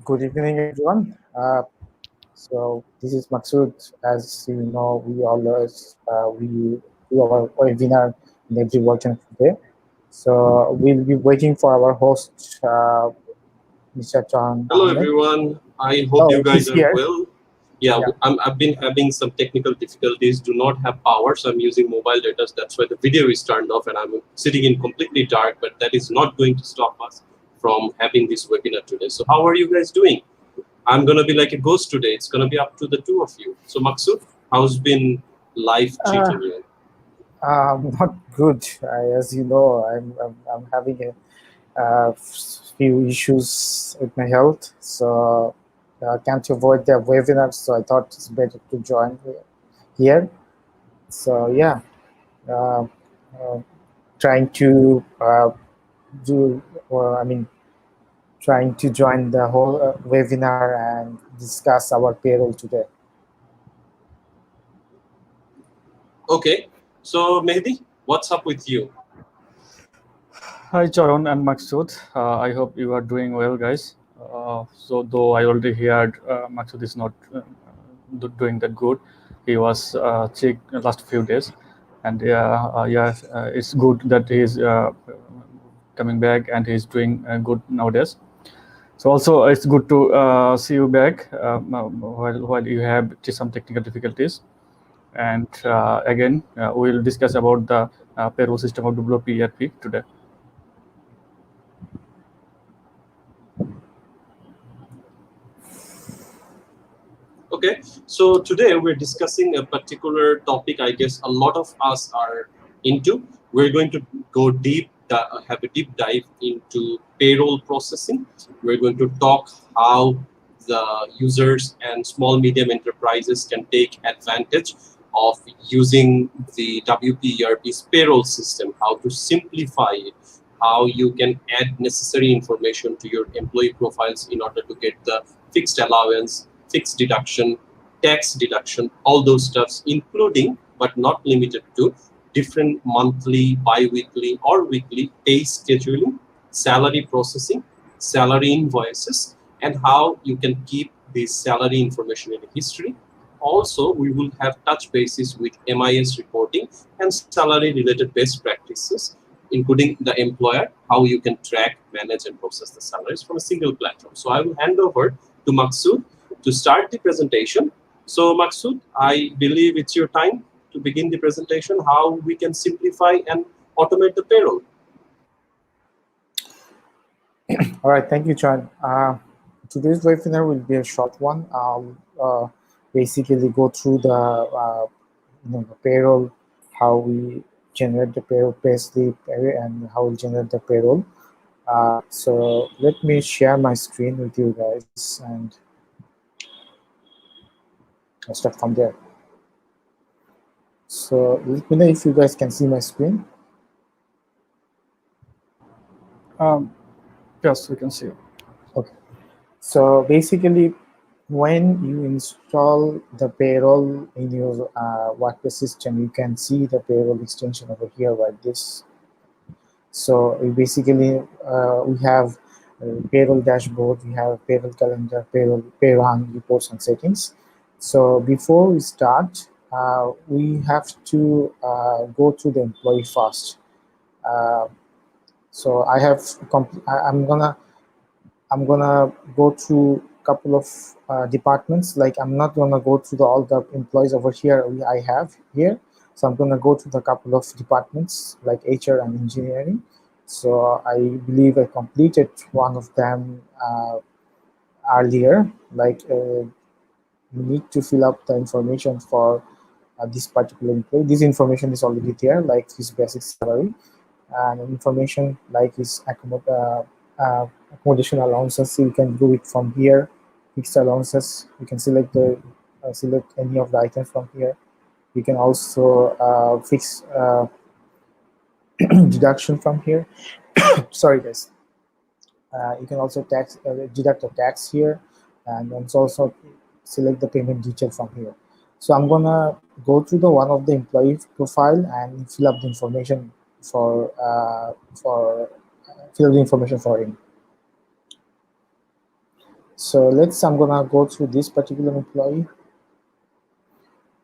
Good evening, everyone. So this is Maksud. As you know, we always we do our webinar in every working day. So we'll be waiting for our host, Mr. John Hello, Ahmed. everyone. I hope Oh, you guys he's are here. well. Yeah, Yeah. I've been having some technical difficulties. Do not have power, so I'm using mobile data. That's why the video is turned off, and I'm sitting in completely dark. But that is not going to stop us from having this webinar today. So how are you guys doing? I'm gonna be like a ghost today. It's gonna be up to the two of you. So Maksud, how's been life treating you? Not good. As you know, I'm having a few issues with my health, so I can't avoid the webinar. So I thought it's better to join here. So yeah, uh, uh, trying to do. I mean, trying to join the whole webinar and discuss our payroll today. Okay. So Mehdi, what's up with you? Hi, Charon and Maksud. I hope you are doing well, guys. So, though I already heard Maksud is not doing that good, he was sick the last few days, and it's good that he's coming back and he's doing good nowadays. So, also it's good to see you back while you have some technical difficulties. And again, we'll discuss about the payroll system of WP ERP today. Okay, so today we're discussing a particular topic I guess a lot of us are into. We're going to go deep, have a deep dive into payroll processing. We're going to talk how the users and small medium enterprises can take advantage of using the WP ERP's payroll system, how to simplify it, how you can add necessary information to your employee profiles in order to get the fixed allowance, fixed deduction, tax deduction, all those stuffs, including but not limited to different monthly, bi-weekly or weekly pay scheduling, salary processing, salary invoices, and how you can keep this salary information in history. Also, we will have touch bases with MIS reporting and salary related best practices, including the employer, how you can track, manage, and process the salaries from a single platform. So I will hand over to Maksud to start the presentation. So Maksud, I believe it's your time to begin the presentation, how we can simplify and automate the payroll. All right, thank you, John. Today's webinar will be a short one. I'll basically go through the the payroll, how we generate the payroll payslip, and how we generate the payroll. So let me share my screen with you guys, and I'll start from there. So let me know if you guys can see my screen. Yes, we can see. Okay. So basically, when you install the payroll in your WordPress system, you can see the payroll extension over here like this. So we have payroll dashboard, we have payroll calendar, pay run reports and settings. So before we start, we have to go to the employee first. So I'm gonna go through a couple of departments. Like I'm not gonna go through all the employees over here I have here. So I'm gonna go to the couple of departments like HR and engineering. So I believe I completed one of them earlier. Like you need to fill up the information for this particular employee. This information is already there, like his basic salary and information like his accommodation allowances. You can do it from here. Fixed allowances, you can select select any of the items from here. You can also fix deduction from here. Sorry guys. You can also deduct the tax here, and then also select the payment detail from here. So I'm gonna go through the one of the employee profile and fill up the information for fill the information for him. So I'm gonna go through this particular employee.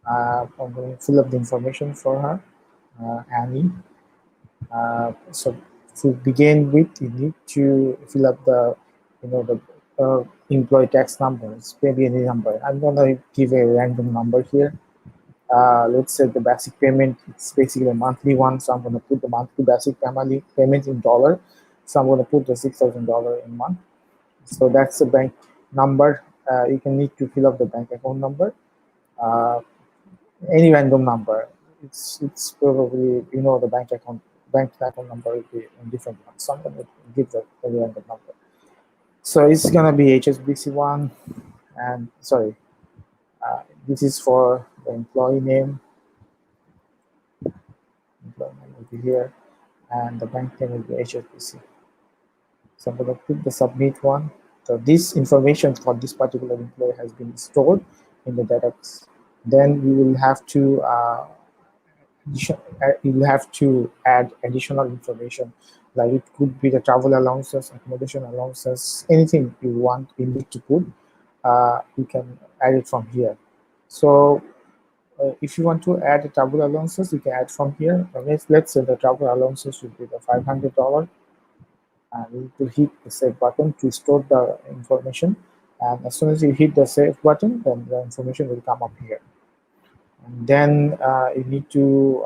I'm going to fill up the information for her, Annie. So to begin with, you need to fill up the employee tax numbers, maybe any number. I'm gonna give a random number here. Let's say the basic payment, it's basically a monthly one, so I'm gonna put the monthly basic family payment in dollar. So I'm gonna put the $6,000 in month. So that's the bank number. You can need to fill up the bank account number. Uh, any random number. It's probably the bank account number will be in different ones. So I'm gonna give the random number. So it's gonna be HSBC one, and sorry, this is for the employee name. Employee name will be here, and the bank name will be HSBC. So I'm gonna click the submit one. So this information for this particular employee has been stored in the database. Then we will have to you'll have to add additional information, like it could be the travel allowances, accommodation allowances, anything you need to put. You can add it from here. So if you want to add the travel allowances, you can add from here. Let's say the travel allowances should be the $500, and you need to hit the save button to store the information. And as soon as you hit the save button, then the information will come up here. And then you need to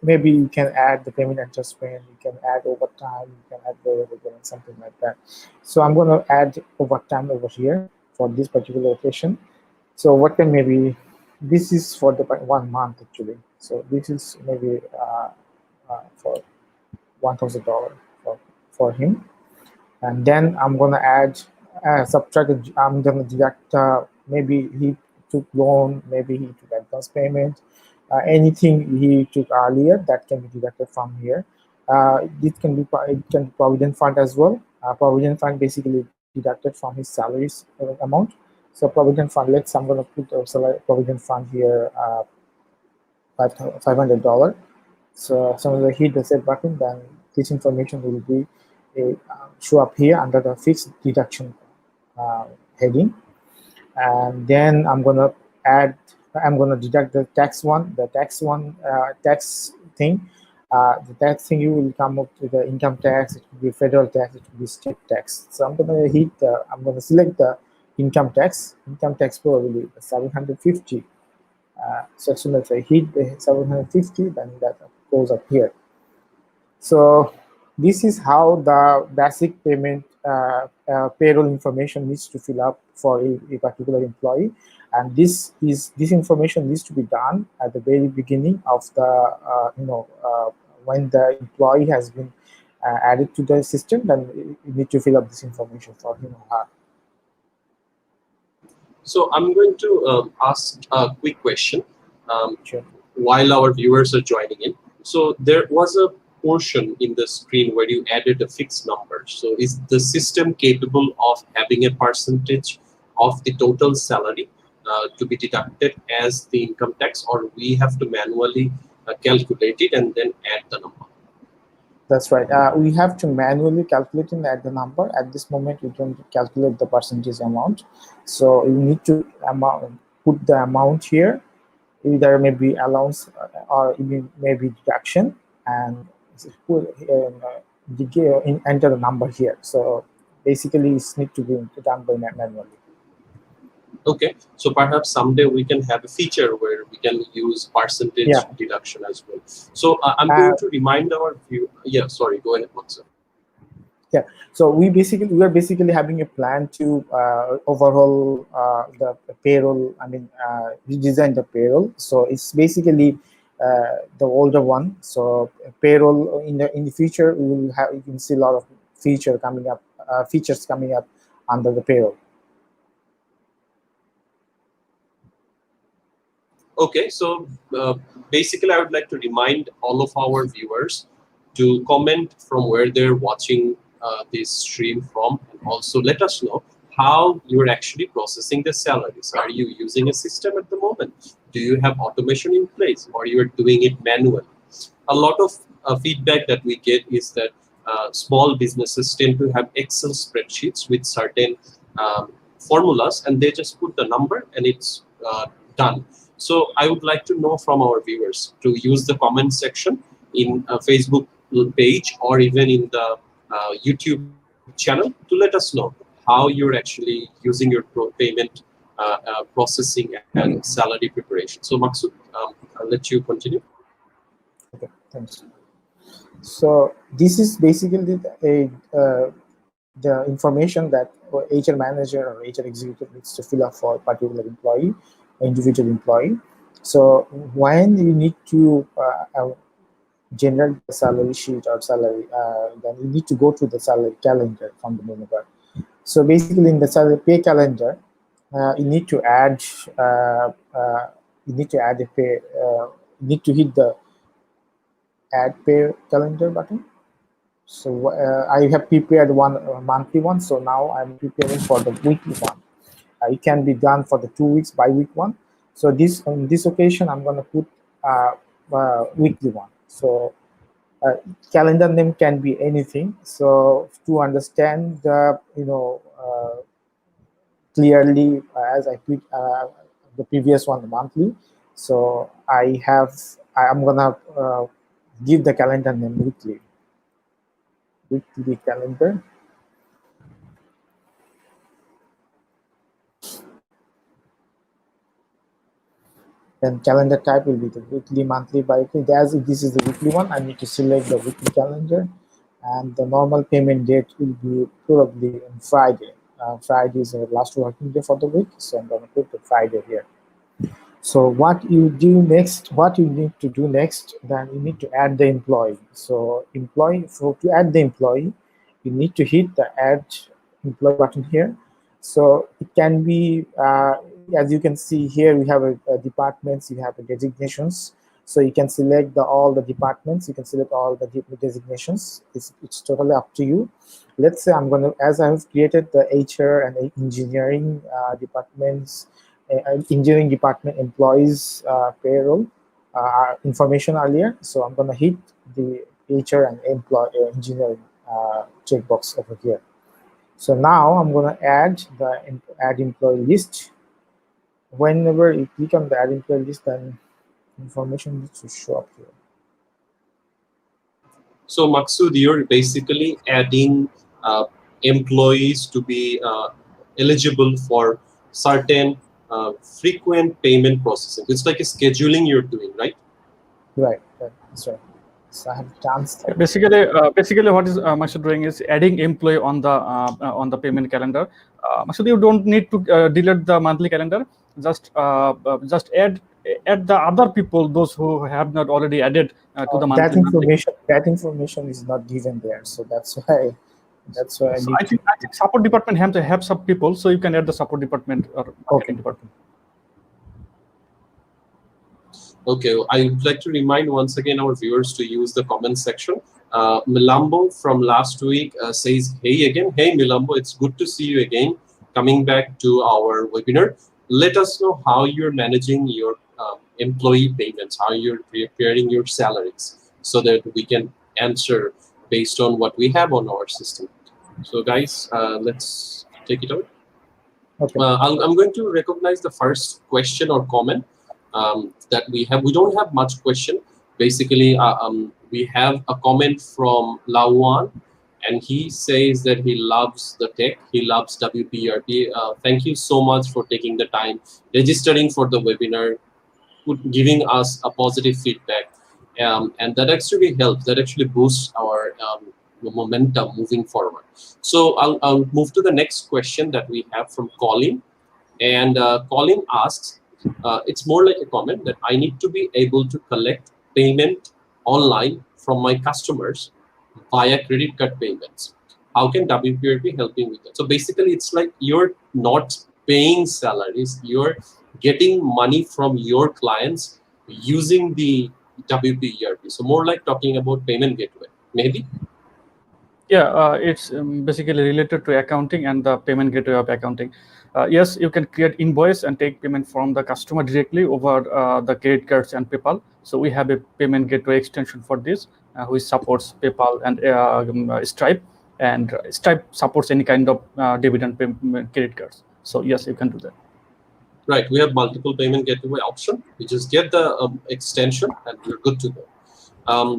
maybe you can add the payment adjustment, you can add overtime, you can add variable and something like that. So I'm going to add overtime over here for this particular location. So what can maybe this is for the 1 month actually. So this is maybe for $1,000 for him. And then I'm gonna add subtract. I'm gonna deduct. Maybe he took loan. Maybe he took advance payment. Anything he took earlier that can be deducted from here. It can be provident fund as well. Provident fund basically deducted from his salaries amount. So provident fund. I'm gonna put provident fund here. $500. So as soon as I hit the set button, then this information will be show up here under the fixed deduction heading. And then I'm gonna deduct the tax one, tax thing. The tax thing, you will come up to the income tax, it could be federal tax, it could be state tax. So I'm gonna select the income tax. Income tax probably 750. So as soon as I hit the 750, then that goes up here. So this is how the basic payment payroll information needs to fill up for a particular employee, and this information needs to be done at the very beginning of the when the employee has been added to the system. Then you need to fill up this information for him or her. So I'm going to ask a quick question Sure. while our viewers are joining in. So there was a portion in the screen where you added a fixed number. So is the system capable of having a percentage of the total salary to be deducted as the income tax, or we have to manually calculate it and then add the number? That's right. We have to manually calculate and add the number. At this moment, we don't calculate the percentage amount. So you need to put the amount here, either maybe allowance or even maybe deduction, and enter the number here. So basically, it's need to be done by manually. Okay, so perhaps someday we can have a feature where we can use percentage Yeah. deduction as well. So I'm going to remind our view. Yeah, sorry, go ahead, Maksud. Yeah, so we are basically having a plan to overhaul the payroll. I mean, redesign the payroll. So it's basically the older one. So payroll in the future, you can see a lot of features coming up under the payroll. Okay, so basically, I would like to remind all of our viewers to comment from where they're watching this stream from, and also let us know how you're actually processing the salaries. Are you using a system at the moment? Do you have automation in place, or you're doing it manually? A lot of feedback that we get is that small businesses tend to have Excel spreadsheets with certain formulas, and they just put the number and it's done. So I would like to know from our viewers to use the comment section in a Facebook page or even in the YouTube channel to let us know how you're actually using your payment processing and salary preparation. So Maksud, I'll let you continue. Okay, thanks. So this is basically the information that HR manager or HR executive needs to fill up for a particular employee, individual employee. So when you need to generate the salary sheet or salary, then you need to go to the salary calendar from the menu bar. So basically, in the salary pay calendar, you need to add a pay. You need to hit the add pay calendar button. So I have prepared one monthly one. So now I'm preparing for the weekly one. It can be done for the 2 weeks by week one. So this on this occasion, I'm gonna put weekly one. So calendar name can be anything. So to understand the clearly, as I put the previous one monthly. So I'm gonna give the calendar name weekly calendar. Then calendar type will be the weekly, monthly, bi-weekly. As if this is the weekly one, I need to select the weekly calendar, and the normal payment date will be probably on Friday. Friday is the last working day for the week, so I'm gonna put the Friday here. So what you do next, what you need to do next, then you need to add the employee. So to add the employee, you need to hit the add employee button here. So it can be, as you can see here, we have a departments, you have a designations. So you can select all the departments, you can select all the designations. It's totally up to you. Let's say as I have created the HR and engineering departments, engineering department employees payroll information earlier. So I'm gonna hit the HR and engineering checkbox over here. So now I'm gonna add the add employee list. Whenever you click on the add employee list, then information needs to show up here. So Maksud, you're basically adding employees to be eligible for certain frequent payment processing. It's like a scheduling you're doing, right? Right, that's right. So I have chance. Basically, what is Maksud doing is adding employee on the payment calendar. Maksud, you don't need to delete the monthly calendar. Just add the other people, those who have not already added to the monthly. That information is not given there, so that's why. So I think support department have some people, so you can add the support department or marketing department. Okay, I would like to remind once again our viewers to use the comment section. Milambo from last week says, hey again. Hey Milambo, it's good to see you again. Coming back to our webinar, let us know how you're managing your employee payments, how you're preparing your salaries, so that we can answer based on what we have on our system. So guys, let's take it out. Okay. I'm going to recognize the first question or comment that we have. We don't have much question. Basically, we have a comment from Lawan, and he says that he loves the tech. He loves WP ERP. Thank you so much for taking the time, registering for the webinar, giving us a positive feedback. And that actually helps. That actually boosts our momentum moving forward. So I'll move to the next question that we have from Colin. And Colin asks, it's more like a comment that I need to be able to collect payment online from my customers via credit card payments. How can WPRP help me with that? So basically, it's like you're not paying salaries, you're getting money from your clients using the WP ERP. So more like talking about payment gateway, maybe? Yeah, it's basically related to accounting and the payment gateway of accounting. Yes, you can create invoice and take payment from the customer directly over the credit cards and PayPal. So we have a payment gateway extension for this, which supports PayPal and Stripe. and Stripe supports any kind of debit and credit cards. So yes, you can do that. Right, we have multiple payment gateway option. We just get the extension and we're good to go.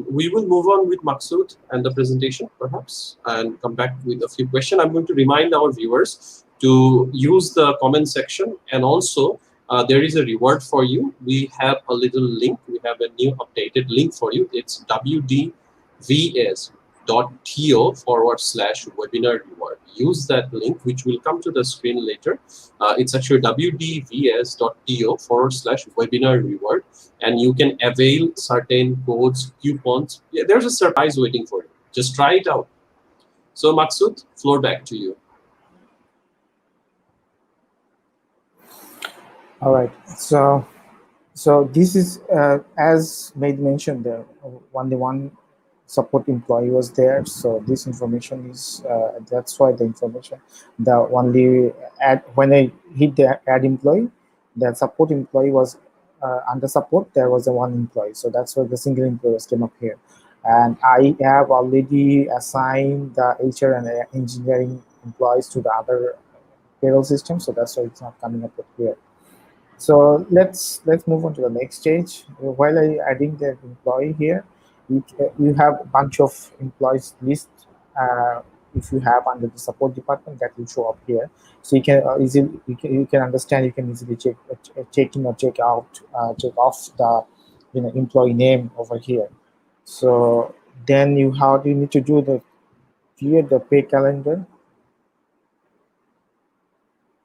We will move on with Maksud and the presentation perhaps and come back with a few questions. I'm going to remind our viewers to use the comment section, and also there is a reward for you. We have a little link. We have a new updated link for you. It's wdvs.to/webinar reward. Use that link, which will come to the screen later. It's actually wdvs.to/webinar reward, and you can avail certain codes, coupons. Yeah, there's a surprise waiting for you. Just try it out. So Maksud, floor back to you. All right. So this is as made mentioned there. Only one support employee was there. So this information is that's why the information. The only add when I hit the add employee, the support employee was under support. There was a one employee. So that's why the single employee came up here. And I have already assigned the HR and engineering employees to the other payroll system. So that's why it's not coming up here. So let's move on to the next stage. While I adding the employee here, you have a bunch of employees list. If you have under the support department, that will show up here. So you can easily you can understand. You can easily check in or check out check off the employee name over here. So then you need to do the create the pay calendar.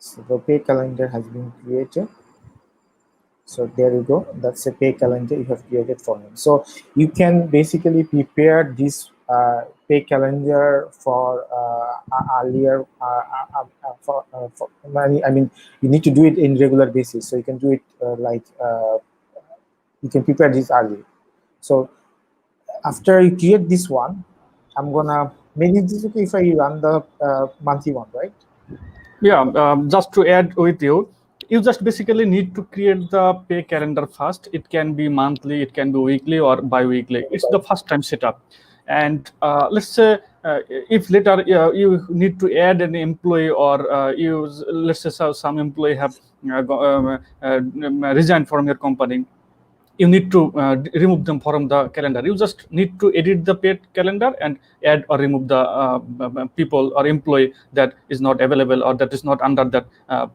So the pay calendar has been created. So there you go. That's a pay calendar you have created for him. So you can basically prepare this pay calendar for earlier. I mean, you need to do it in regular basis. So you can do it you can prepare this early. So after you create this one, I'm gonna maybe this is okay if I run the monthly one, right? Yeah, just to add with you, you just basically need to create the pay calendar first. It can be monthly, it can be weekly or bi-weekly. It's the first time setup. And let's say if later you need to add an employee, or let's say some employee have resigned from your company, you need to remove them from the calendar. You just need to edit the paid calendar and add or remove the people or employee that is not available or that is not under that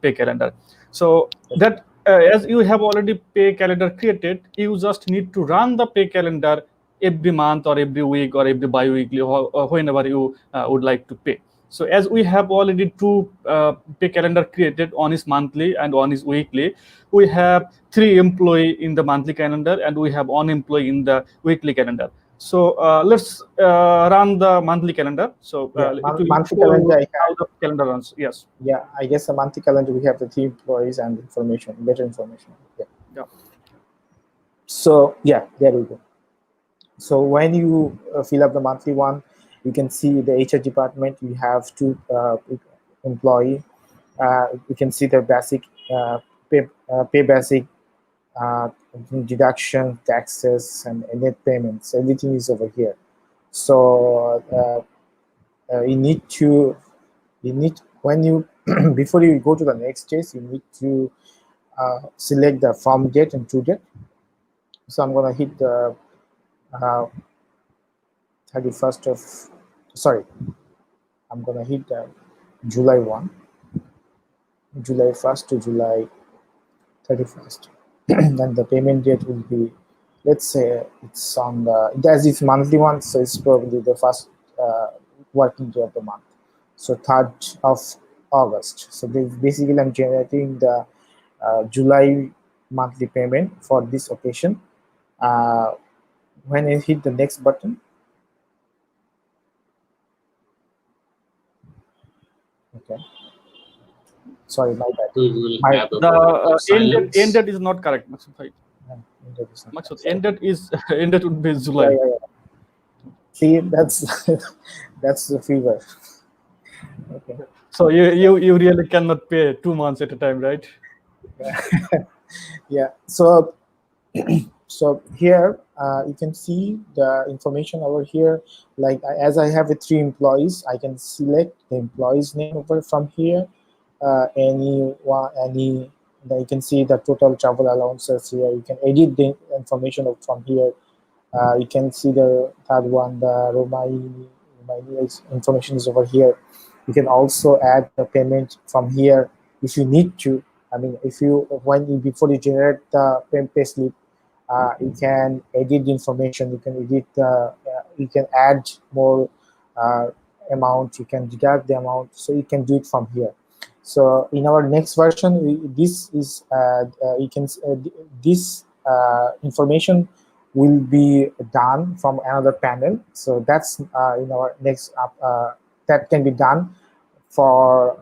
pay calendar. So that as you have already pay calendar created, you just need to run the pay calendar every month or every week or every bi-weekly or whenever you would like to pay. So as we have already two pay calendar created, one is monthly and one is weekly. We have 3 employee in the monthly calendar and we have 1 employee in the weekly calendar. So let's run the monthly calendar. So it will monthly show calendar, how the calendar runs. Yes. Yeah, I guess the monthly calendar we have the 3 employees and information, better information. Yeah. So yeah, there we go. So when you fill up the monthly one, you can see the HR department. You have 2 employee. You can see the basic pay basic deduction, taxes, and net payments. Everything is over here. So you need when you before you go to the next stage, you need to select the form date and to date. So I'm gonna hit the 31st of sorry. I'm gonna hit July 1, July 1st to July 31st. And the payment date will be, let's say it's on the, as it's monthly one, so it's probably the first working day of the month. So 3rd of August. So basically I'm generating the July monthly payment for this occasion. When I hit the next button, okay. Sorry, my bad. We will My- have a The moment of silence. end date is not correct, Maksud bhai. Maksud, end date is end date would be July. Yeah. See, that's that's the fever. Okay. So you really cannot pay 2 months at a time, right? Yeah. So so here you can see the information over here. Like as I have 3 employees, I can select the employee's name over from here. Any then you can see the total travel allowances here. You can edit the information from here. You can see the third one, the Romai information is over here. You can also add the payment from here if you need to. I mean, if you before you generate the pay slip, you can edit the information. You can edit you can add more uh, amount. You can deduct the amount, so you can do it from here. So in our next version, this is you can this information will be done from another panel. So that's in our next that can be done for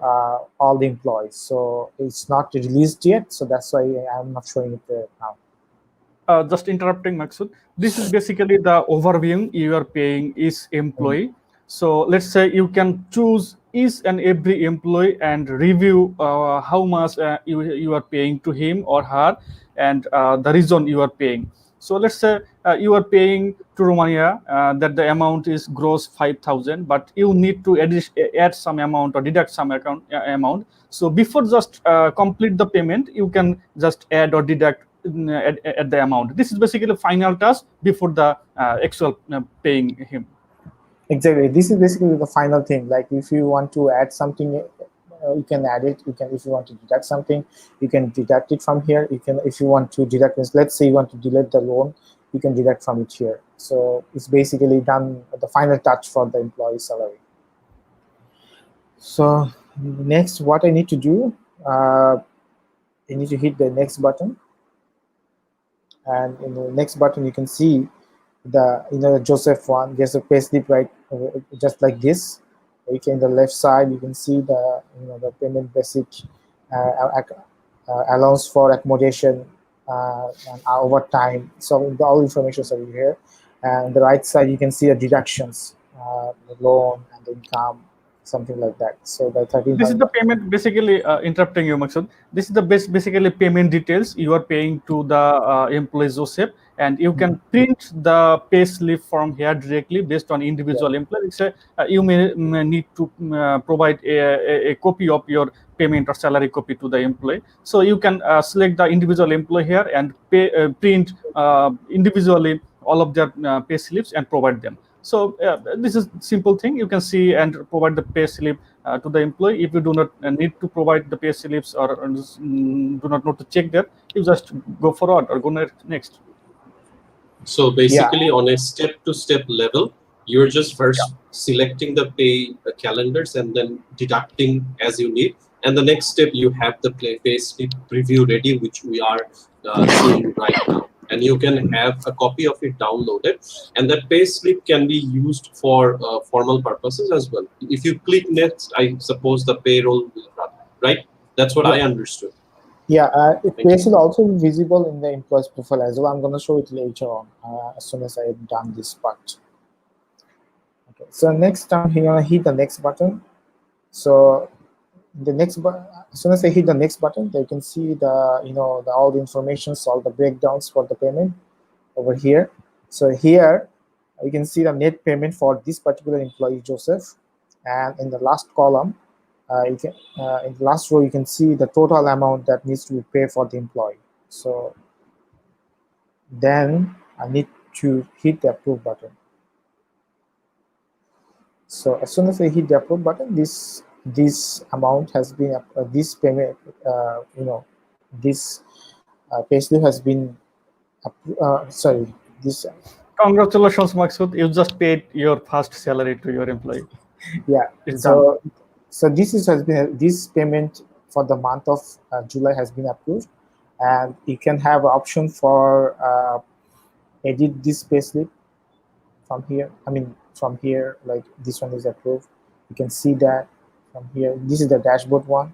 all the employees. So it's not released yet. So that's why I'm not showing it now. Just interrupting, Maksud. This is basically the overview you are paying each employee. So let's say you can choose each and every employee and review how much you are paying to him or her, and the reason you are paying. So let's say you are paying to Romania that the amount is gross 5,000, but you need to add some amount or deduct some amount. So before just complete the payment, you can just add or deduct at the amount. This is basically the final task before the actual paying him. Exactly. This is basically the final thing. Like if you want to add something, you can add it. You can, if you want to deduct something, you can deduct it from here. You can, if you want to deduct, let's say you want to delete the loan, you can deduct from it here. So it's basically done the final touch for the employee salary. So next, what I need to do, I need to hit the next button, and in the next button you can see the the Joseph one. There's a payslip right, just like this. You can, the left side you can see the the payment basic allowance for accommodation and overtime. So all information are here. And the right side you can see the deductions, the loan and the income, something like that. So the 13. This is the payment, basically interrupting you, Maksud. This is the basically payment details you are paying to the employee Joseph, and you can print the pay slip from here directly based on individual employee. You may need to provide a copy of your payment or salary copy to the employee. So you can select the individual employee here and print individually all of their pay slips and provide them. So this is simple thing. You can see and provide the pay slip to the employee. If you do not need to provide the pay slips or do not know to check that, you just go forward or go next. So basically, on a step-to-step level, you're just first selecting the pay calendars and then deducting as you need. And the next step, you have the pay slip preview ready, which we are seeing right now. And you can have a copy of it downloaded, and that pay slip can be used for formal purposes as well. If you click next, I suppose the payroll will run, right? That's what I understood. Yeah, pay slip also visible in the employee's profile as well. I'm going to show it later on as soon as I've done this part. Okay, so next I'm going to hit the next button. So the next as soon as I hit the next button, you can see the all the information, all the breakdowns for the payment over here. So here you can see the net payment for this particular employee Joseph, and in the last column you can in the last row you can see the total amount that needs to be paid for the employee. So then I need to hit the approve button. So as soon as I hit the approve button, this amount has been this payment this payslip has been sorry, this Congratulations, Maksud. You just paid your first salary to your employee. Yeah, it's so done. So this payment for the month of July has been approved, and you can have an option for edit this payslip from here. I mean, from here, like this one is approved. You can see that from here. This is the dashboard one.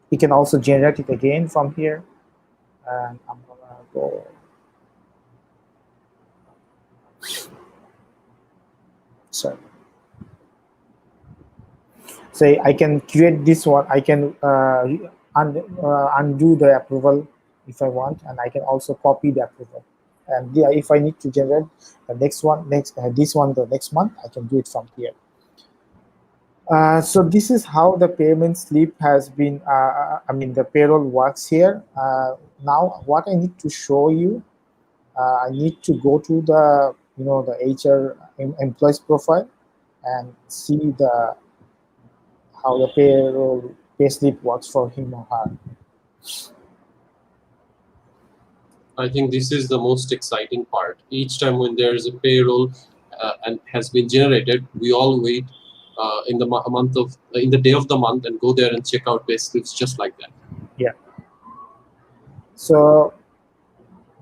You can also generate it again from here, and I'm gonna go. Sorry. So I can create this one. I can undo the approval if I want, and I can also copy the approval. And if I need to generate the this one the next month, I can do it from here. So this is how the payment slip has been, the payroll works here. Now what I need to show you, I need to go to the, the HR employees profile and see how the payroll payslip works for him or her. I think this is the most exciting part. Each time when there is a payroll and has been generated, we all wait in the in the day of the month and go there and check out payslips just like that. Yeah. So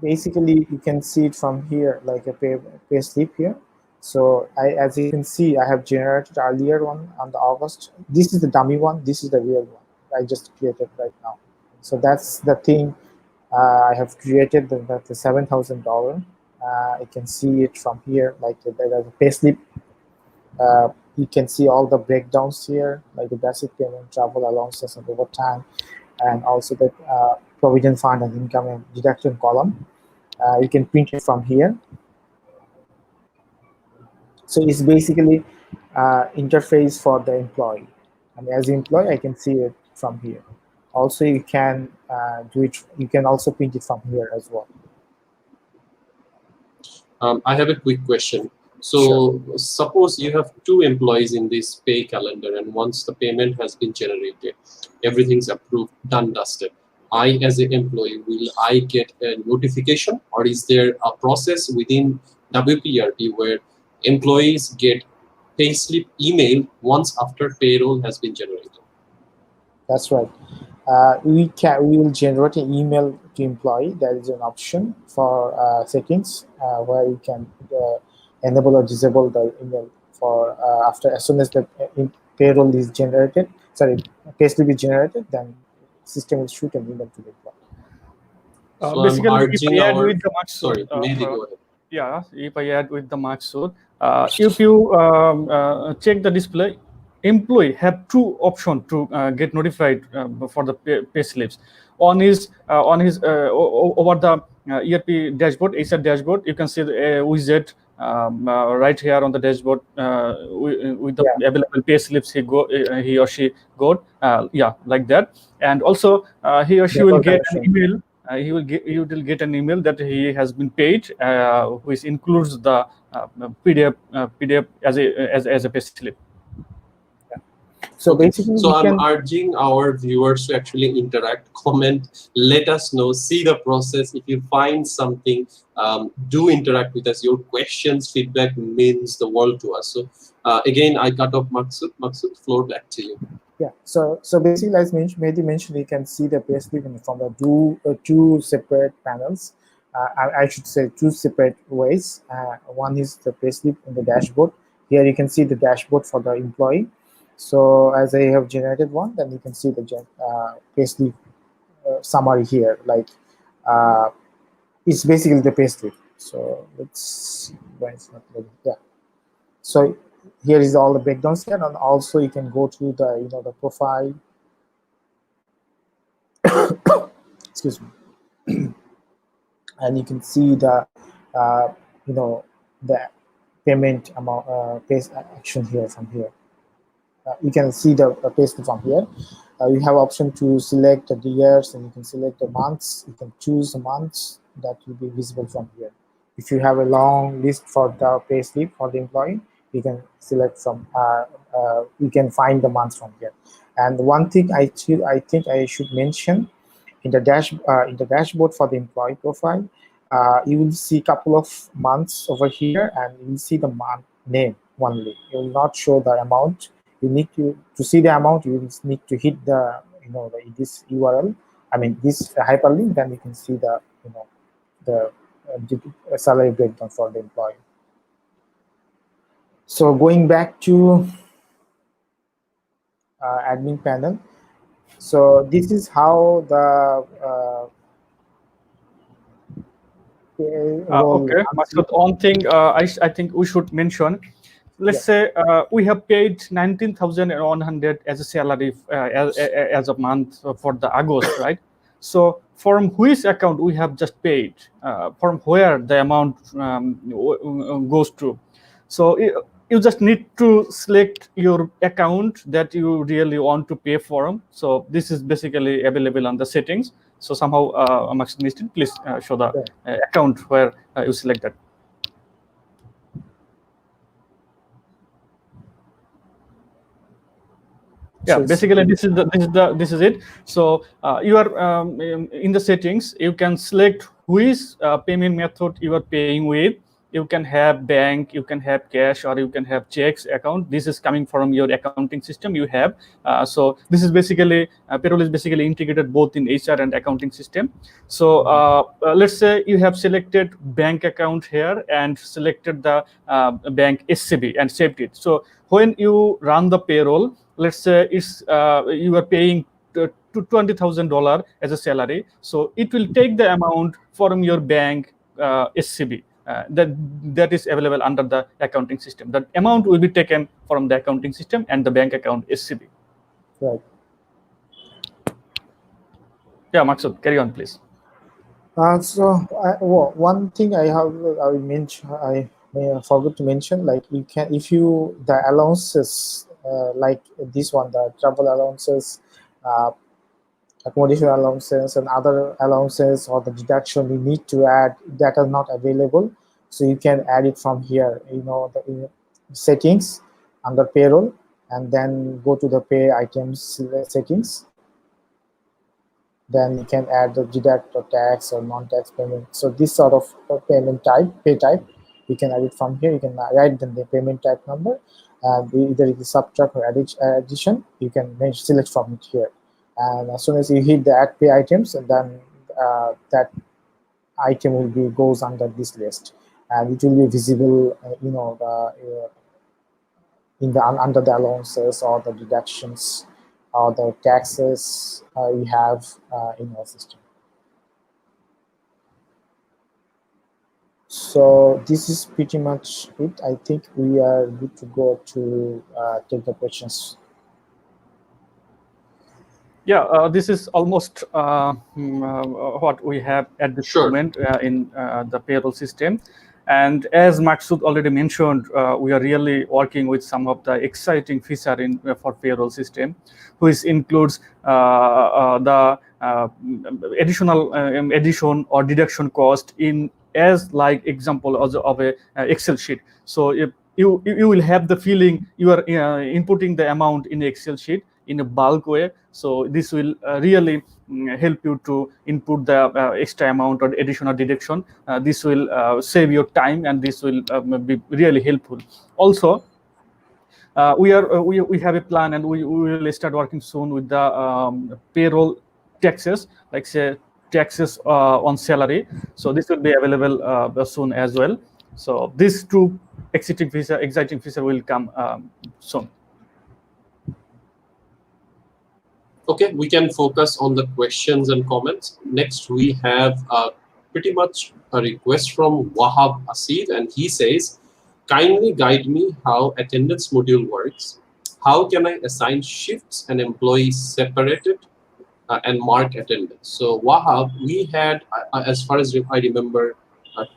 basically, you can see it from here, like a pay slip here. So as you can see, I have generated earlier one on the August. This is the dummy one. This is the real one I just created right now. So that's the thing. I have created the $7,000. You can see it from here, like the pay slip. You can see all the breakdowns here, like the basic payment, travel allowances, and overtime, and also the provident fund and income and deduction column. You can print it from here. So it's basically interface for the employee. And as an employee, I can see it from here. Also, you can do it. You can also print it from here as well. I have a quick question. So Sure. suppose you have two employees in this pay calendar, and once the payment has been generated, everything's approved, done, dusted. I, as an employee, will I get a notification, or is there a process within WP ERP where employees get payslip email once after payroll has been generated? That's right. We will generate an email to employee. There is an option for settings where you can enable or disable the email for after, as soon as the payroll is generated. Sorry, payslip is generated, then system will shoot an email to the employee. So Basically, I'm if urging I add our with the sorry, Mehdi, go ahead. yeah, if I add with the Maxud, if you check the display, employee have two options to get notified for the pay slips. One is on his over the ERP dashboard, HR dashboard. You can see the widget right here on the dashboard with the Yeah. available pay slips he or she got. Yeah, like that. And also he or she Data will get an collection. email. You will get an email that he has been paid, which includes the PDF as a pay slip. So Okay, basically, so we I'm can. urging our viewers to actually interact, comment, let us know, see the process. If you find something, do interact with us. Your questions, feedback means the world to us. So again, I cut off Maksud. Maksud, floor back to you. Yeah. So basically, as Mehdi mentioned, you can see the payslip from the two separate panels. I should say two separate ways. One is the payslip in the dashboard. Here you can see the dashboard for the employee. So as I have generated one, then you can see the payslip summary here. Like it's basically the payslip. So let's why it's not loading. Yeah. So here is all the breakdowns here, and also you can go to the the profile. Excuse me. And you can see the uh, the payment amount pays action here from here. You can see the paste from here. You have option to select the years, and you can select the months. You can choose the months that will be visible from here. If you have a long list for the pay slip for the employee, you can select from. You can find the months from here. And one thing I think I should mention in the dashboard for the employee profile, you will see a couple of months over here, and you will see the month name only. It will not show the amount. You need to see the amount. You need to hit the this URL. I mean this hyperlink. Then you can see the the salary breakdown for the employee. So going back to admin panel. So this is how the payroll Okay, runs. but one thing I think we should mention. Let's Yeah. say we have paid 19,100 as a salary as a month for the August, right? So from which account we have just paid, from where the amount goes to. So you just need to select your account that you really want to pay for. So this is basically available on the settings. So somehow, please show the account where you select that. Yeah, So basically this is it. So you are in the settings, you can select which payment method you are paying with. You can have bank, you can have cash, or you can have checks account. This is coming from your accounting system you have. So this is basically payroll is basically integrated both in HR and accounting system. So let's say you have selected bank account here and selected the bank SCB and saved it. So when you run the payroll, let's say it's you are paying to $20,000 as a salary, so it will take the amount from your bank SCB that is available under the accounting system. That amount will be taken from the accounting system and the bank account SCB. right. Yeah, Maksud, carry on, please. One thing I may have forgot to mention, like you can, if you the allowances, like this one, the travel allowances, uh, accommodation allowances, and other allowances, or the deduction you need to add that are not available, so you can add it from here. The settings under payroll, and then go to the pay items settings. Then you can add the deduct or tax or non-tax payment. So this sort of payment type, pay type, you can add it from here. You can write the payment type number, and either it is subtract or addition. You can select from it here, and as soon as you hit the add pay items, and then that item will be goes under this list, and it will be visible. Under the allowances or the deductions or the taxes you have in your system. So this is pretty much it. I think we are good to go to take the questions. Yeah, this is almost what we have at this moment in the payroll system. And as Maksud already mentioned, we are really working with some of the exciting feature for payroll system, which includes the additional addition or deduction cost in as like example of a Excel sheet. So if you will have the feeling you are inputting the amount in the Excel sheet in a bulk way. So this will really help you to input the extra amount or additional deduction. This will save your time, and this will be really helpful. Also, we have a plan, and we will start working soon with the payroll taxes, like say taxes on salary. So this will be available soon as well. So these two exciting feature will come soon. Okay, we can focus on the questions and comments. Next, we have pretty much a request from Wahab Asid, and he says, kindly guide me how attendance module works. How can I assign shifts and employees separated and mark attendance? So Wahab, we had, as far as I remember,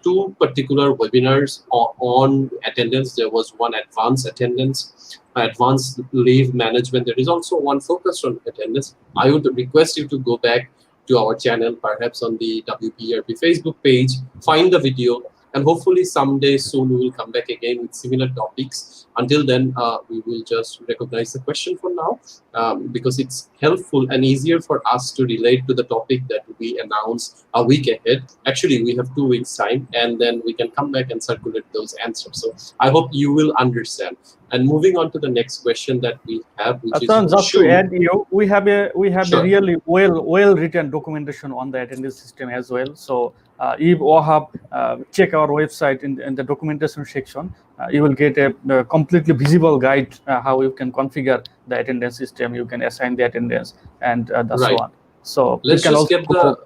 two particular webinars on attendance. There was one advanced attendance, advanced leave management. There is also one focused on attendance. I would request you to go back to our channel, perhaps on the WP ERP Facebook page, find the video, and hopefully someday soon we will come back again with similar topics. Until then, we will just recognize the question for now, because it's helpful and easier for us to relate to the topic that we announce a week ahead. Actually, we have 2 weeks time, and then we can come back and circulate those answers. So I hope you will understand. And moving on to the next question that we have, which is just to add, we have a really well written documentation on the attendance system as well. So if Wahab check our website in the documentation section, you will get a completely visible guide how you can configure the attendance system. You can assign the attendance and so on. So let's can just get the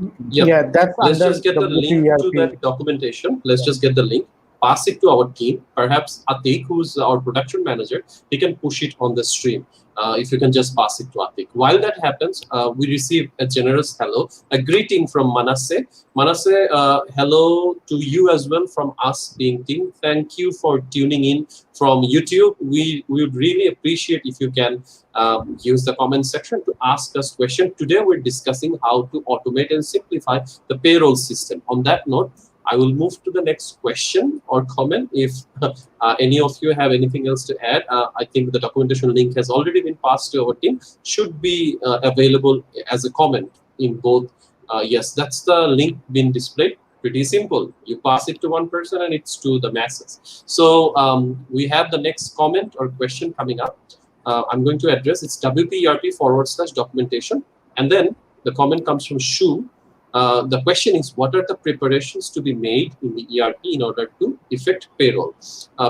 that's let's just get the WP link ERP. to that documentation. Let's just get the link. pass it to our team. Perhaps Atik, who's our production manager, he can push it on the stream. If you can just pass it to Atik. While that happens, we receive a generous hello, a greeting from Manasseh. Manasseh, hello to you as well from us being team. Thank you for tuning in from YouTube. We would really appreciate if you can use the comment section to ask us questions. Today we're discussing how to automate and simplify the payroll system. On that note, I will move to the next question or comment. If any of you have anything else to add, I think the documentation link has already been passed to our team. Should be available as a comment in both. Yes, that's the link being displayed. Pretty simple. You pass it to one person and it's to the masses. So we have the next comment or question coming up. I'm going to address it's WP ERP / documentation. And then the comment comes from Shu. The question is, what are the preparations to be made in the ERP in order to effect payroll?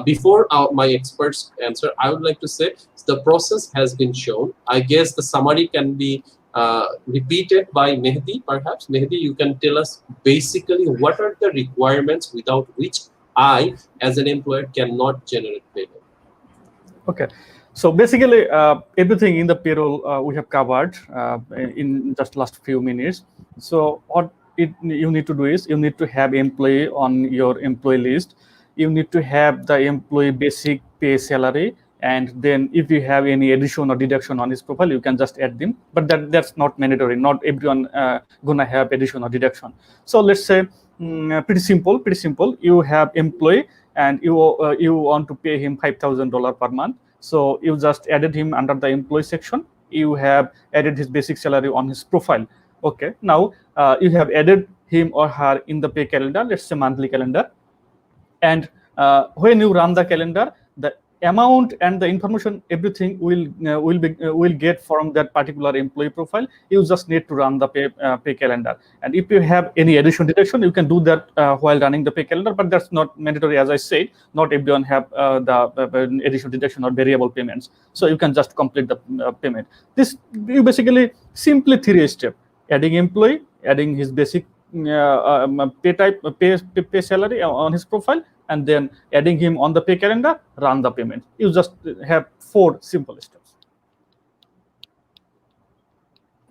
Before my experts answer, I would like to say the process has been shown. I guess the summary can be repeated by Mehdi, perhaps. Mehdi, you can tell us basically what are the requirements without which I, as an employer, cannot generate payroll. Okay. So basically, everything in the payroll we have covered in just last few minutes. So what you need to do is you need to have employee on your employee list. You need to have the employee basic pay salary, and then if you have any addition or deduction on his profile, you can just add them. But that's not mandatory. Not everyone gonna have addition or deduction. So let's say pretty simple. You have employee and you want to pay him $5,000 per month. So you just added him under the employee section. You have added his basic salary on his profile. Okay, now you have added him or her in the pay calendar, let's say monthly calendar. And when you run the calendar, the amount and the information, everything will get from that particular employee profile. You just need to run the pay calendar. And if you have any addition deduction, you can do that while running the pay calendar, but that's not mandatory. As I said, not everyone have the addition deduction or variable payments, so you can just complete the payment. This you basically simply 3 steps: adding employee, adding his basic pay type, pay salary on his profile, and then adding him on the pay calendar, run the payment. You just have 4 simple steps.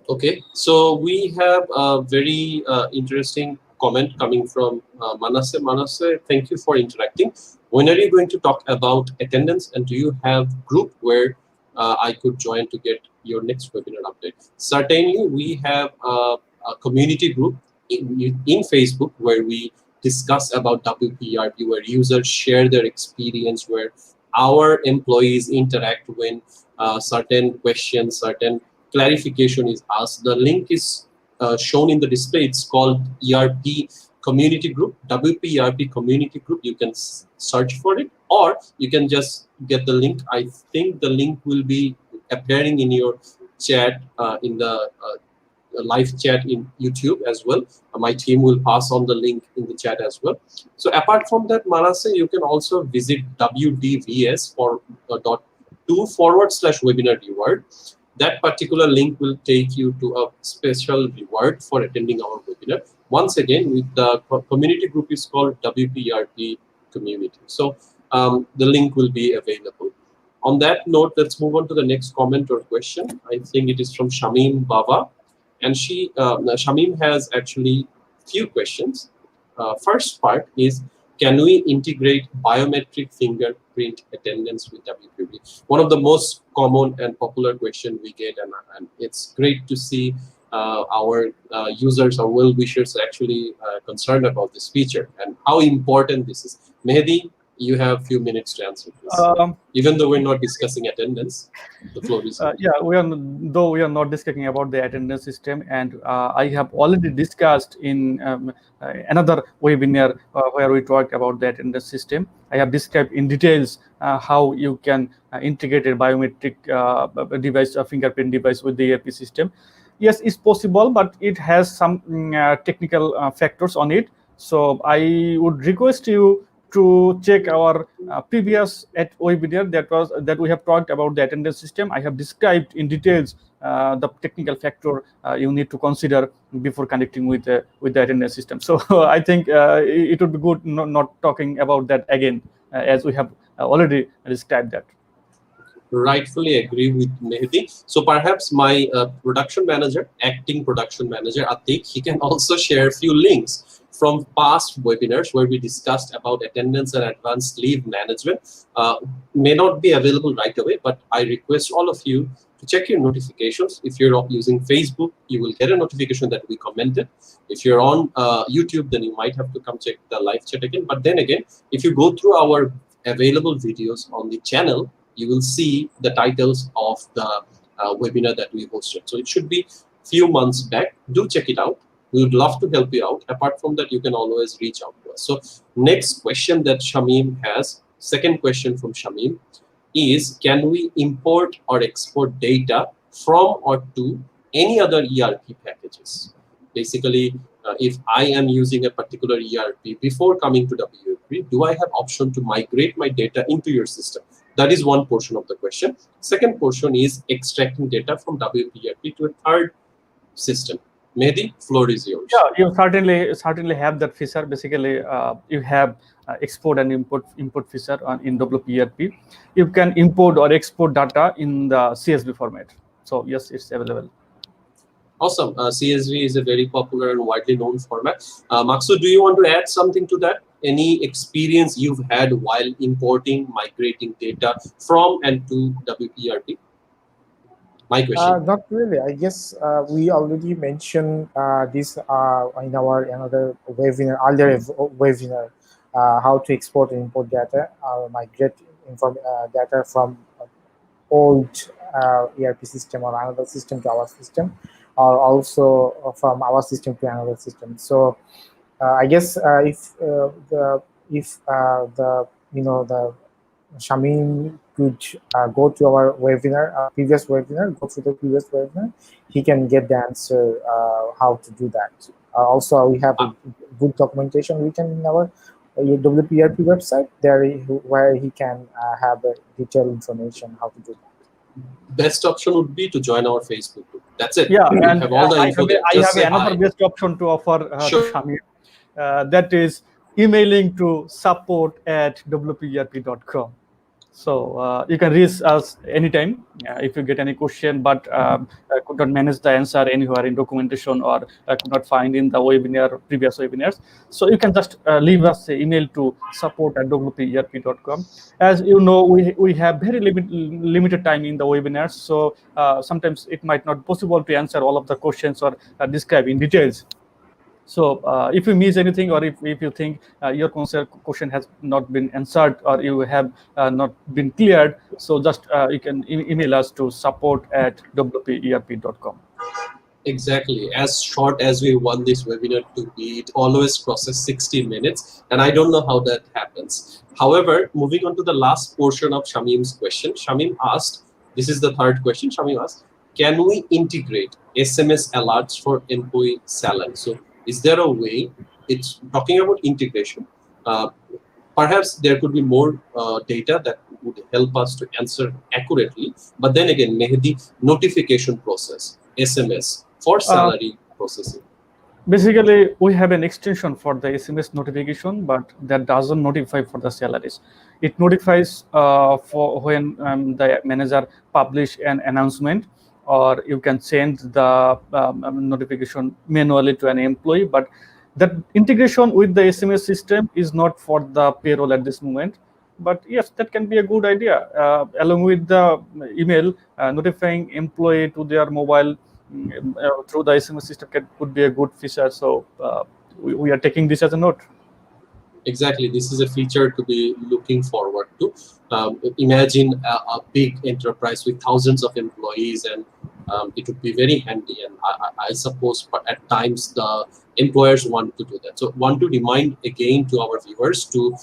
Okay, so we have a very interesting comment coming from Manasseh. Manasseh, thank you for interacting. When are you going to talk about attendance, and do you have group where I could join to get your next webinar update? Certainly, we have a community group in Facebook where we discuss about WP ERP, where users share their experience, where our employees interact when certain questions, certain clarification is asked. The link is shown in the display. It's called ERP community group, WP ERP community group. You can search for it, or you can just get the link. I think the link will be appearing in your chat, in the live chat in YouTube as well. My team will pass on the link in the chat as well. So apart from that, Manasseh, you can also visit WDVS for .2/webinar reward. That particular link will take you to a special reward for attending our webinar. Once again, with the community group is called WPERP community. So the link will be available. On that note, let's move on to the next comment or question. I think it is from Shamim Baba. And Shamim has actually few questions. First part is, can we integrate biometric fingerprint attendance with WPB? One of the most common and popular question we get, and it's great to see our users or well-wishers actually concerned about this feature and how important this is. Mehdi, you have a few minutes to answer this. Even though we're not discussing attendance, the floor is yeah, we are not discussing about the attendance system, and I have already discussed in another webinar where we talked about the attendance system. I have described in details how you can integrate a biometric device, a fingerprint device with the ERP system. Yes, it's possible, but it has some technical factors on it. So I would request you to check our previous webinar that we have talked about the attendance system. I have described in details the technical factor you need to consider before connecting with the attendance system. So I think it would be good not talking about that again, as we have already described that. Rightfully agree with Mehdi. So perhaps my production manager, acting production manager, Atik, he can also share a few links from past webinars where we discussed about attendance and advanced leave management. May not be available right away, but I request all of you to check your notifications. If you're using Facebook, you will get a notification that we commented. If you're on YouTube, then you might have to come check the live chat again. But then again, if you go through our available videos on the channel, you will see the titles of the webinar that we hosted. So it should be few months back. Do check it out. We would love to help you out. Apart from that, you can always reach out to us. So next question that Shamim has, second question from Shamim is, can we import or export data from or to any other ERP packages? Basically, if I am using a particular ERP before coming to WP, do I have option to migrate my data into your system? That is one portion of the question. Second portion is extracting data from WP ERP to a third system. Mehdi, floor is yours. Yeah, you certainly have that feature. Basically, you have export and import feature in WP ERP. You can import or export data in the CSV format. So yes, it's available. Awesome. CSV is a very popular and widely known format. Maksud, do you want to add something to that? Any experience you've had while importing, migrating data from and to WP ERP? My question. Not really. I guess we already mentioned this in our another webinar, earlier webinar, how to export and import data, migrate data from old ERP system or another system to our system, or also from our system to another system. So I guess if the Shamim could go to our webinar, previous webinar, go through the previous webinar, he can get the answer how to do that. Also, we have a good documentation written in our WP ERP website there, where he can have a detailed information how to do that. Best option would be to join our Facebook group. That's it. Yeah, we and have all the info there. I Just have say another hi. best option to offer Sure. to Shamir. That is emailing to support@wperp.com. So you can reach us anytime if you get any question, but could not manage the answer anywhere in documentation, or could not find in the previous webinars. So you can just leave us an email to support@wperp.com. As you know, we have very limited time in the webinars, so sometimes it might not be possible to answer all of the questions or describe in details. So if you miss anything, or if you think your question has not been answered, or you have not been cleared, so just you can email us to support@wperp.com. Exactly. As short as we want this webinar to be, it always crosses 60 minutes, and I don't know how that happens. However, moving on to the last portion of Shamim's question, Shamim asked, this is the third question, Shamim asked, can we integrate SMS alerts for employee salary? So is there a way? It's talking about integration. Perhaps there could be more data that would help us to answer accurately. But then again, Mehdi, notification process, SMS for salary processing. Basically, we have an extension for the SMS notification, but that doesn't notify for the salaries. It notifies for when the manager publish an announcement, or you can send the notification manually to an employee. But that integration with the SMS system is not for the payroll at this moment. But yes, that can be a good idea. Along with the email, notifying employee to their mobile through the SMS system could be a good feature. So we are taking this as a note. Exactly, this is a feature to be looking forward to. Imagine a big enterprise with thousands of employees, and it would be very handy. And I suppose at times the employers want to do that. So want to remind again to our viewers to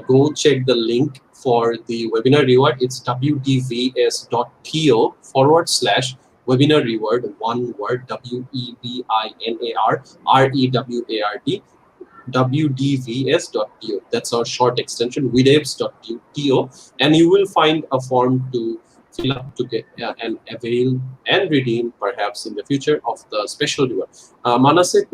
go check the link for the webinar reward. It's wdvs.to/webinar reward, one word, WEBINAR wdvs.to. That's our short extension, widevs.to, and you will find a form to fill up to get and avail and redeem perhaps in the future of the special reward. Manasseh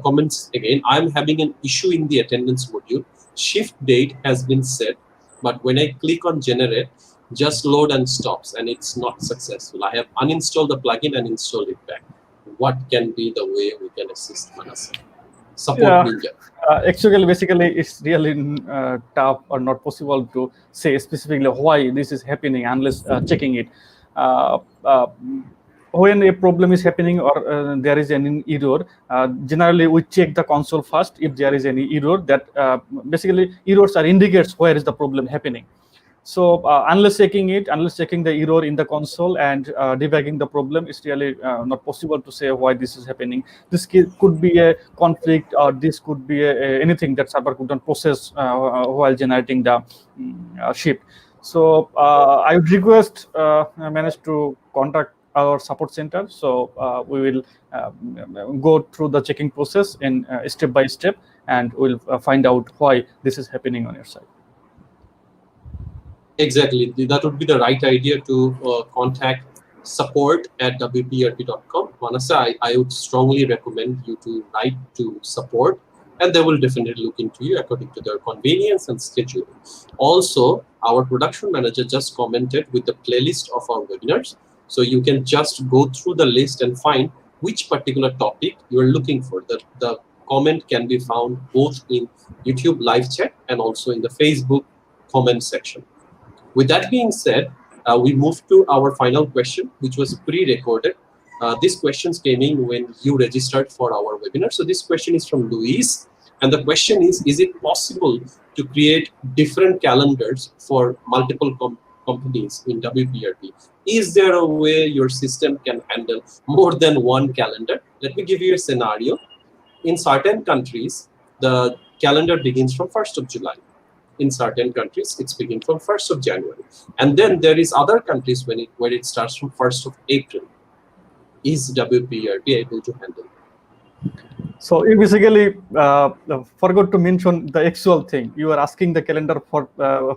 comments again, I'm having an issue in the attendance module. Shift date has been set, but when I click on generate, just load and stops and it's not successful. I have uninstalled the plugin and installed it back. What can be the way we can assist Manasseh? Support Yeah. Ninja. Actually, basically, it's really tough or not possible to say specifically why this is happening unless checking it. Uh, uh, when a problem is happening or there is any error, generally we check the console first if there is any error. That basically errors are indicates where is the problem happening. So unless checking the error in the console and debugging the problem, it's really not possible to say why this is happening. This could be a conflict, or this could be anything that server could not process while generating the shift. So I would request manage to contact our support center. So we will go through the checking process in step by step, and we'll find out why this is happening on your side. Exactly. That would be the right idea to contact support at wperp.com. Manasseh, I would strongly recommend you to write to support, and they will definitely look into you according to their convenience and schedule. Also, our production manager just commented with the playlist of our webinars. So you can just go through the list and find which particular topic you are looking for. The comment can be found both in YouTube live chat and also in the Facebook comment section. With that being said, we move to our final question, which was pre-recorded. These questions came in when you registered for our webinar. So this question is from Luis. And the question is it possible to create different calendars for multiple companies in WP ERP? Is there a way your system can handle more than one calendar? Let me give you a scenario. In certain countries, the calendar begins from 1st of July. In certain countries, it's beginning from 1st of January. And then there is other countries where it starts from 1st of April. Is WP ERP able to handle? So you basically forgot to mention the actual thing. You are asking the calendar for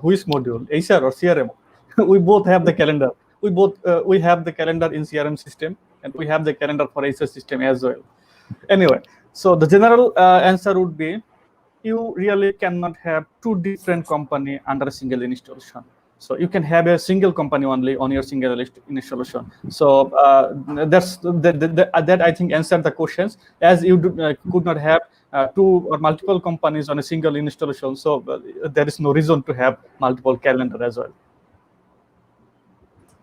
which module, HR or CRM? We both have the calendar. We have the calendar in CRM system, and we have the calendar for HR system as well. Anyway, so the general answer would be, you really cannot have two different company under a single installation. So you can have a single company only on your single installation. So that I think answered the questions, as you could not have two or multiple companies on a single installation. So there is no reason to have multiple calendar as well.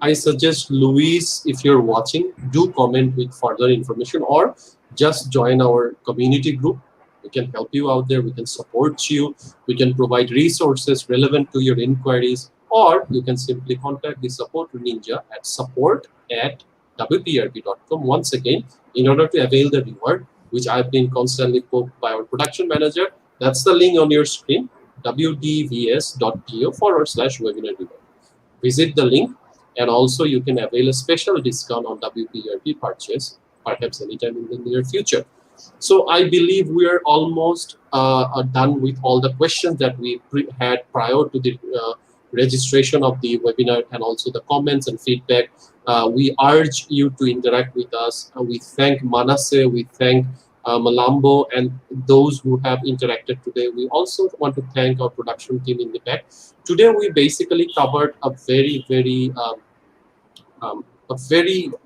I suggest, Luis, if you're watching, do comment with further information or just join our community group. We can help you out there. We can support you. We can provide resources relevant to your inquiries, or you can simply contact the support ninja at support@wperp.com. Once again, in order to avail the reward, which I've been constantly poked by our production manager, that's the link on your screen, wdvs.to/webinar reward. Visit the link, and also you can avail a special discount on WP ERP purchase, perhaps anytime in the near future. So I believe we are almost done with all the questions that we had prior to the registration of the webinar, and also the comments and feedback. We urge you to interact with us. We thank Manasseh, we thank Malambo, and those who have interacted today. We also want to thank our production team in the back. Today we basically covered a very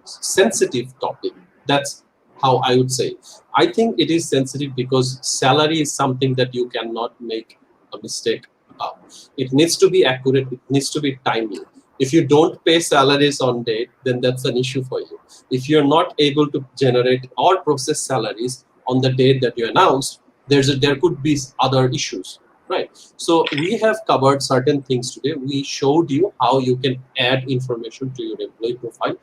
sensitive topic. That's how I would say. I think it is sensitive because salary is something that you cannot make a mistake about. It needs to be accurate. It needs to be timely. If you don't pay salaries on date, then that's an issue for you. If you're not able to generate or process salaries on the date that you announced, there could be other issues, right? So we have covered certain things today. We showed you how you can add information to your employee profile,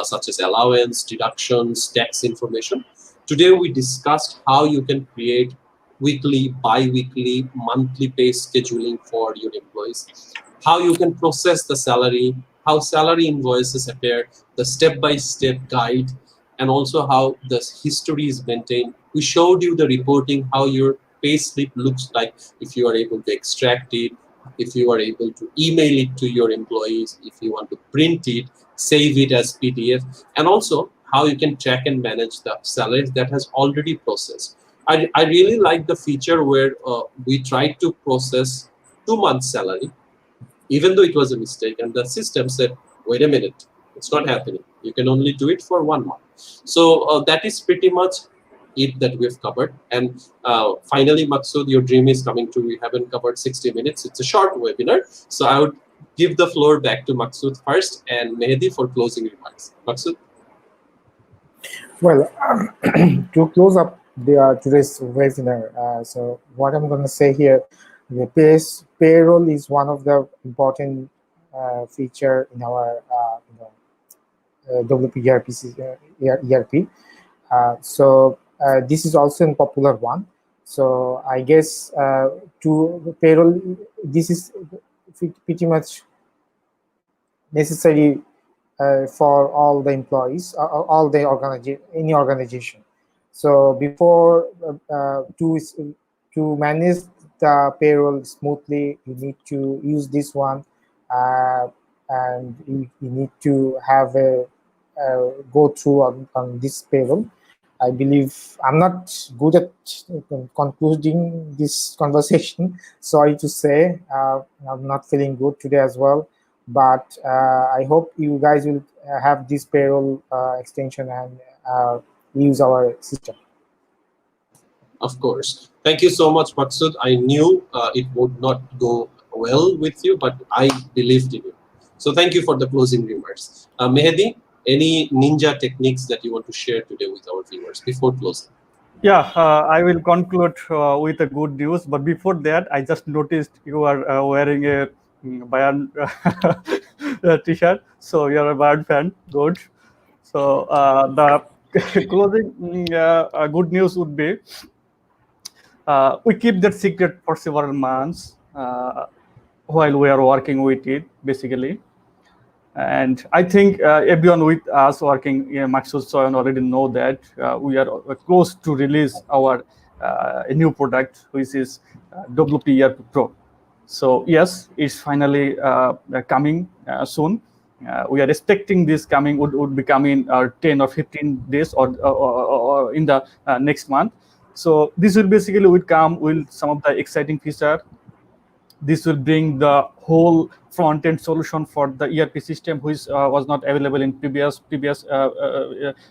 such as allowance, deductions, tax information. Today we discussed how you can create weekly, bi-weekly, monthly pay scheduling for your employees, how you can process the salary, how salary invoices appear, the step-by-step guide, and also how the history is maintained. We showed you the reporting, how your pay slip looks like, if you are able to extract it, if you are able to email it to your employees, if you want to print it, save it as PDF, and also how you can track and manage the salaries that has already processed. I really like the feature where we tried to process 2 months salary, even though it was a mistake, and the system said, wait a minute, it's not happening. You can only do it for 1 month. So that is pretty much it that we've covered. And finally, Maksud, your dream is coming true. We haven't covered 60 minutes. It's a short webinar. So I would give the floor back to Maksud first and Mehdi for closing remarks. Maksud? Well, to close up today's webinar, so what I'm going to say here, the payroll is one of the important feature in our WP ERP. So this is also a popular one. So I guess to payroll, this is pretty much necessary for all the employees, all the any organization. So before to manage the payroll smoothly, you need to use this one, and you need to have a go through on this payroll. I believe I'm not good at concluding this conversation. Sorry to say, I'm not feeling good today as well. But I hope you guys will have this payroll extension and use our system. Of course. Thank you so much, Maksud. I knew it would not go well with you, but I believed in you. So thank you for the closing remarks. Mehdi, any ninja techniques that you want to share today with our viewers before closing? Yeah, I will conclude with a good news. But before that, I just noticed you are wearing a Bayern t-shirt. So you're a Bayern fan. Good. So the closing good news would be we keep that secret for several months while we are working with it, basically. And I think everyone with us working in Maxus Soyan already know that we are close to release our a new product, which is WP ERP Pro. So yes, it's finally coming soon. We are expecting this coming would be coming 10 or 15 days or in the next month. So this will basically would come with some of the exciting feature. This will bring the whole front-end solution for the ERP system, which was not available in previous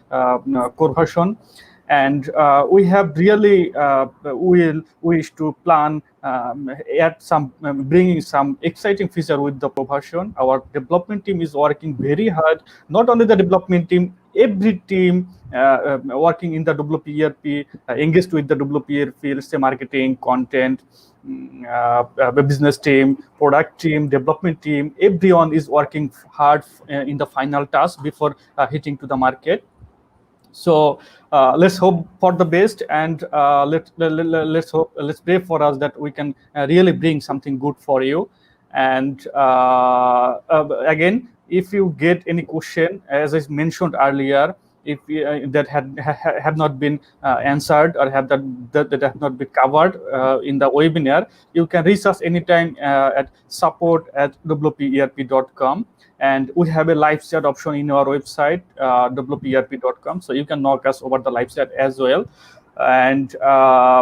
core version. And we have really will wish to plan add some bringing some exciting feature with the Pro version. Our development team is working very hard. Not only the development team, every team working in the WP ERP, engaged with the WP ERP, let's say marketing, content, business team, product team, development team, everyone is working hard in the final task before hitting to the market. So let's hope for the best, and let's pray for us that we can really bring something good for you. And again, if you get any question, as I mentioned earlier, if that have not been answered or that have not been covered in the webinar, you can reach us anytime at support@wperp.com. And we have a live chat option in our website, wperp.com. So you can knock us over the live chat as well. And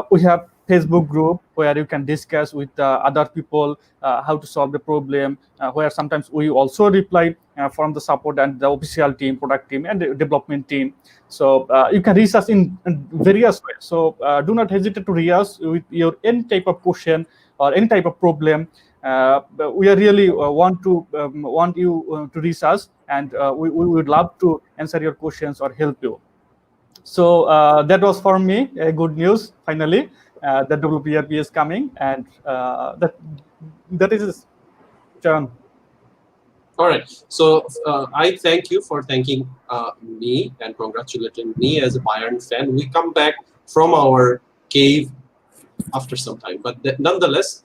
we have Facebook group where you can discuss with other people how to solve the problem, where sometimes we also reply from the support and the official team, product team, and the development team. So you can reach us in various ways. So do not hesitate to reach us with your any type of question or any type of problem. We are really want you to reach us, and we would love to answer your questions or help you. So that was for me good news. Finally, the WPRP is coming, and that is John. All right. So I thank you for thanking me and congratulating me as a Bayern fan. We come back from our cave after some time, but nonetheless,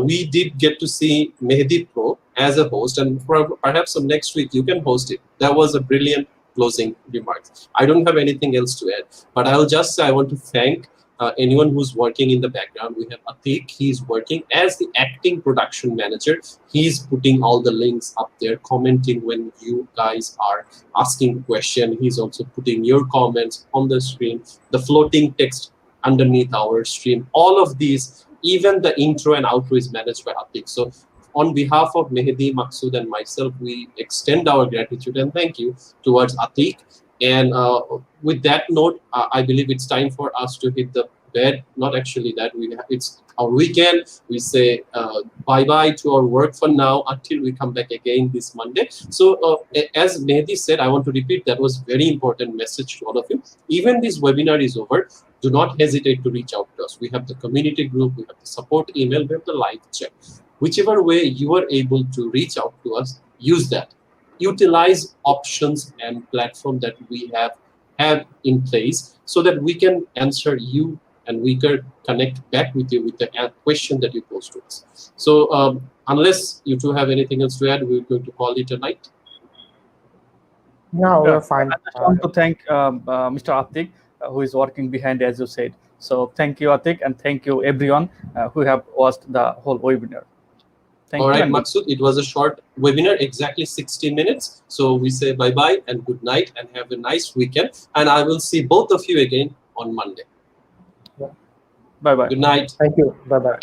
we did get to see Mehdi Pro as a host, and perhaps some next week you can host it. That was a brilliant closing remarks. I don't have anything else to add, but I'll just say I want to thank anyone who's working in the background. We have Atik. He's working as the acting production manager. He's putting all the links up there, commenting when you guys are asking question. He's also putting your comments on the screen, the floating text underneath our stream. All of these, even the intro and outro is managed by Atik. So on behalf of Mehdi, Maksud, and myself, we extend our gratitude and thank you towards Atik. And with that note, I believe it's time for us to hit the bed. Not actually that, it's our weekend. We say bye-bye to our work for now until we come back again this Monday. So as Mehdi said, I want to repeat, that was very important message to all of you. Even this webinar is over, do not hesitate to reach out to us. We have the community group, we have the support email, we have the live chat. Whichever way you are able to reach out to us, use that. Utilize options and platform that we have in place so that we can answer you and we can connect back with you with the question that you pose to us. So unless you two have anything else to add, we're going to call it a night. No, we're fine. I just want to thank Mr. Atik, who is working behind, as you said. So thank you, Atik, and thank you everyone who have watched the whole webinar. Thank All you. right, Maksud, it was a short webinar, exactly 60 minutes. So we say bye-bye and good night and have a nice weekend. And I will see both of you again on Monday. Yeah. Bye-bye. Good night. Thank you. Bye-bye.